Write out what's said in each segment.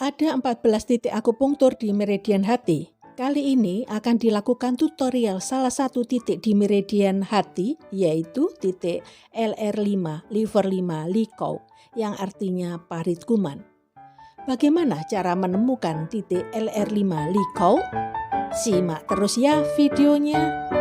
Ada 14 titik akupunktur di meridian hati. Kali ini akan dilakukan tutorial salah satu titik di meridian hati, yaitu titik LR5, Liver 5, Likau, yang artinya parit kuman. Bagaimana cara menemukan titik LR5 Likau? Simak terus ya videonya.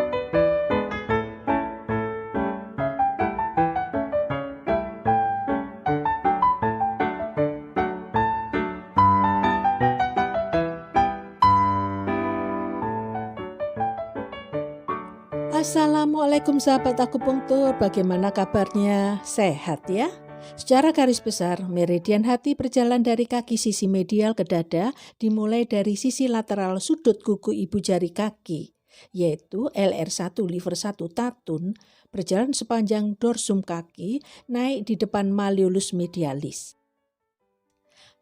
Assalamualaikum sahabat akupunktur, bagaimana kabarnya? Sehat ya? Secara garis besar, meridian hati berjalan dari kaki sisi medial ke dada dimulai dari sisi lateral sudut kuku ibu jari kaki, yaitu LR1 Liver 1 Tatun, berjalan sepanjang dorsum kaki, naik di depan malleolus medialis.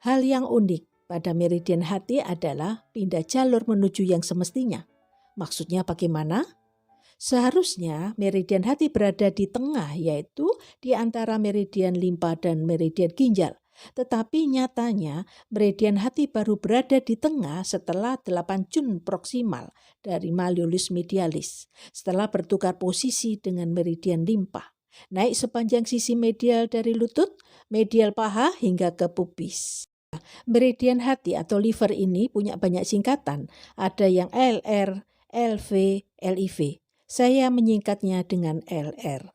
Hal yang unik pada meridian hati adalah pindah jalur menuju yang semestinya. Maksudnya bagaimana? Seharusnya meridian hati berada di tengah, yaitu di antara meridian limpa dan meridian ginjal. Tetapi nyatanya meridian hati baru berada di tengah setelah 8 cun proksimal dari malleolus medialis, setelah bertukar posisi dengan meridian limpa. Naik sepanjang sisi medial dari lutut, medial paha hingga ke pubis. Meridian hati atau liver ini punya banyak singkatan, ada yang LR, LV, LIV. Saya menyingkatnya dengan LR.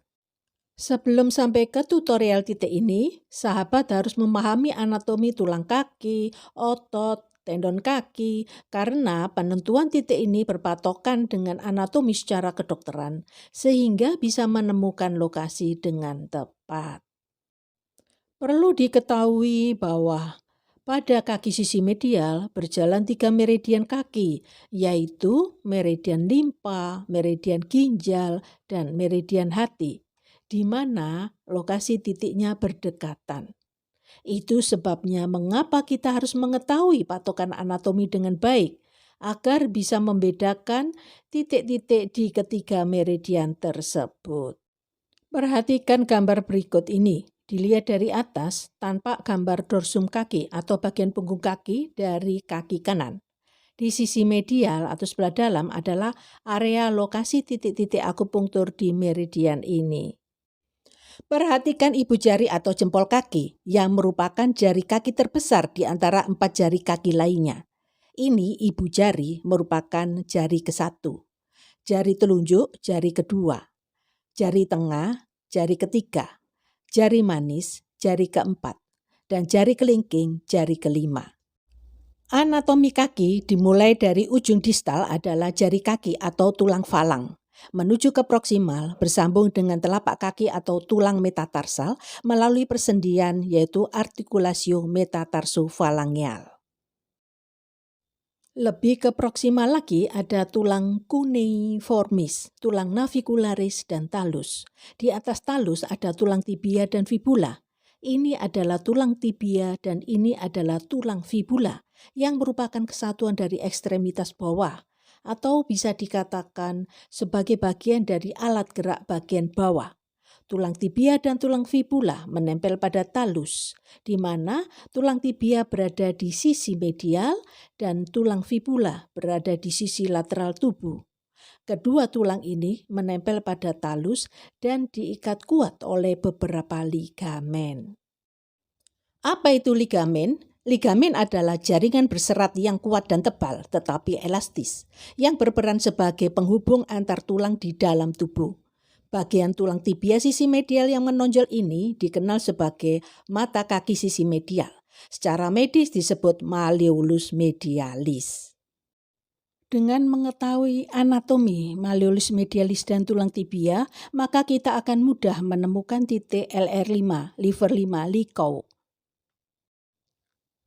Sebelum sampai ke tutorial titik ini, sahabat harus memahami anatomi tulang kaki, otot, tendon kaki, karena penentuan titik ini berpatokan dengan anatomi secara kedokteran, sehingga bisa menemukan lokasi dengan tepat. Perlu diketahui bahwa pada kaki sisi medial berjalan 3 meridian kaki, yaitu meridian limpa, meridian ginjal, dan meridian hati, di mana lokasi titiknya berdekatan. Itu sebabnya mengapa kita harus mengetahui patokan anatomi dengan baik, agar bisa membedakan titik-titik di ketiga meridian tersebut. Perhatikan gambar berikut ini. Dilihat dari atas, tanpa gambar dorsum kaki atau bagian punggung kaki dari kaki kanan. Di sisi medial atau sebelah dalam adalah area lokasi titik-titik akupunktur di meridian ini. Perhatikan ibu jari atau jempol kaki yang merupakan jari kaki terbesar di antara 4 jari kaki lainnya. Ini ibu jari merupakan jari ke-1. Jari telunjuk, jari kedua. Jari tengah, jari ketiga. Jari manis, jari keempat, dan jari kelingking, jari kelima. Anatomi kaki dimulai dari ujung distal adalah jari kaki atau tulang falang, menuju ke proksimal bersambung dengan telapak kaki atau tulang metatarsal melalui persendian yaitu artikulasio metatarsofalangeal. Lebih ke proksimal lagi ada tulang cuneiformis, tulang navicularis, dan talus. Di atas talus ada tulang tibia dan fibula. Ini adalah tulang tibia dan ini adalah tulang fibula yang merupakan kesatuan dari ekstremitas bawah atau bisa dikatakan sebagai bagian dari alat gerak bagian bawah. Tulang tibia dan tulang fibula menempel pada talus, di mana tulang tibia berada di sisi medial dan tulang fibula berada di sisi lateral tubuh. Kedua tulang ini menempel pada talus dan diikat kuat oleh beberapa ligamen. Apa itu ligamen? Ligamen adalah jaringan berserat yang kuat dan tebal tetapi elastis, yang berperan sebagai penghubung antar tulang di dalam tubuh. Bagian tulang tibia sisi medial yang menonjol ini dikenal sebagai mata kaki sisi medial. Secara medis disebut malleolus medialis. Dengan mengetahui anatomi malleolus medialis dan tulang tibia, maka kita akan mudah menemukan titik LR5, Liver 5, Likau.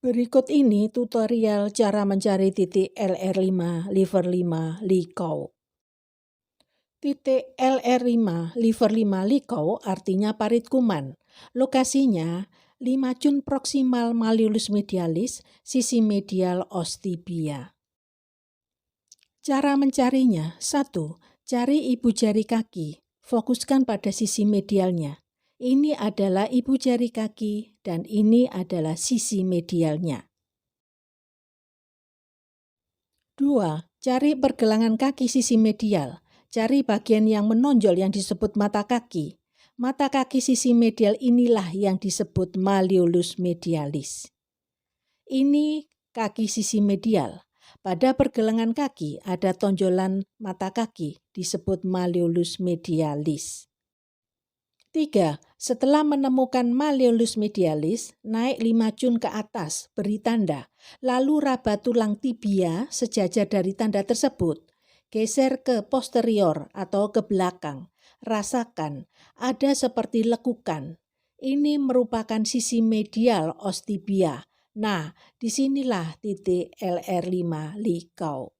Berikut ini tutorial cara mencari titik LR5, Liver 5, Likau. Titik LR5, Liver 5, Likau artinya parit kuman. Lokasinya 5 cun proksimal malleolus medialis, sisi medial os tibia. Cara mencarinya: 1. Cari ibu jari kaki. Fokuskan pada sisi medialnya. Ini adalah ibu jari kaki dan ini adalah sisi medialnya. 2. Cari pergelangan kaki sisi medial. Cari bagian yang menonjol yang disebut mata kaki. Mata kaki sisi medial inilah yang disebut malleolus medialis. Ini kaki sisi medial. Pada pergelangan kaki ada tonjolan mata kaki disebut malleolus medialis. 3. Setelah menemukan malleolus medialis, naik 5 cun ke atas, beri tanda. Lalu raba tulang tibia sejajar dari tanda tersebut. Geser ke posterior atau ke belakang. Rasakan, ada seperti lekukan. Ini merupakan sisi medial os tibia. Nah, disinilah titik LR5 Likau.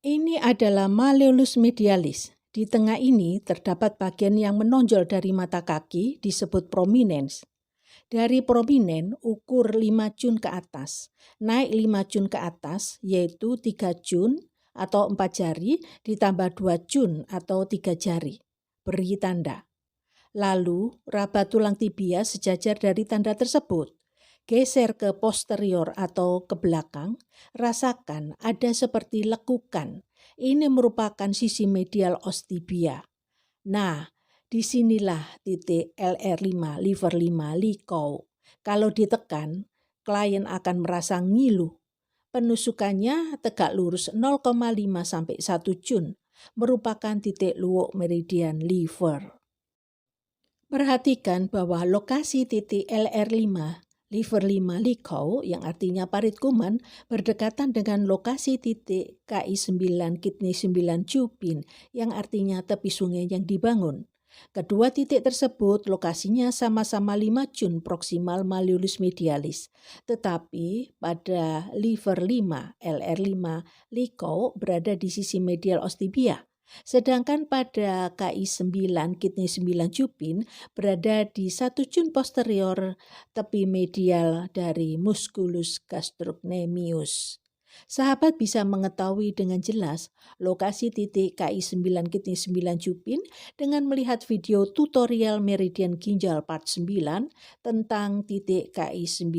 Ini adalah malleolus medialis. Di tengah ini terdapat bagian yang menonjol dari mata kaki disebut prominens. Dari prominen ukur 5 cun ke atas. Naik 5 cun ke atas yaitu 3 cun atau 4 jari ditambah 2 cun atau 3 jari. Beri tanda. Lalu raba tulang tibia sejajar dari tanda tersebut. Geser ke posterior atau ke belakang, rasakan ada seperti lekukan. Ini merupakan sisi medial os tibia. Nah, disinilah titik LR5, liver 5, Likau. Kalau ditekan, klien akan merasa ngilu. Penusukannya tegak lurus 0,5 sampai 1 cun, merupakan titik luwuk meridian liver. Perhatikan bahwa lokasi titik LR5 liver 5 Likau yang artinya parit kuman berdekatan dengan lokasi titik KI9 kidney 9 Cupin yang artinya tepi sungai yang dibangun. Kedua titik tersebut lokasinya sama-sama 5 cun proksimal malleolus medialis. Tetapi pada liver 5 LR5 Likau berada di sisi medial os tibia. Sedangkan pada KI9 kidney 9 Cupin berada di 1 cun posterior tepi medial dari musculus gastrocnemius. Sahabat bisa mengetahui dengan jelas lokasi titik KI9 kidney 9 Cupin dengan melihat video tutorial meridian ginjal part 9 tentang titik KI9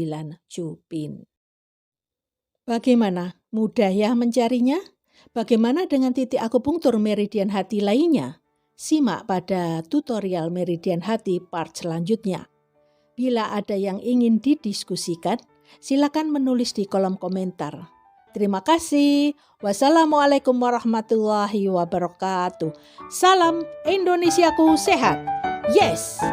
Cupin. Bagaimana? Mudah ya mencarinya? Bagaimana dengan titik akupunktur meridian hati lainnya? Simak pada tutorial meridian hati part selanjutnya. Bila ada yang ingin didiskusikan, silakan menulis di kolom komentar. Terima kasih. Wassalamualaikum warahmatullahi wabarakatuh. Salam Indonesiaku sehat. Yes!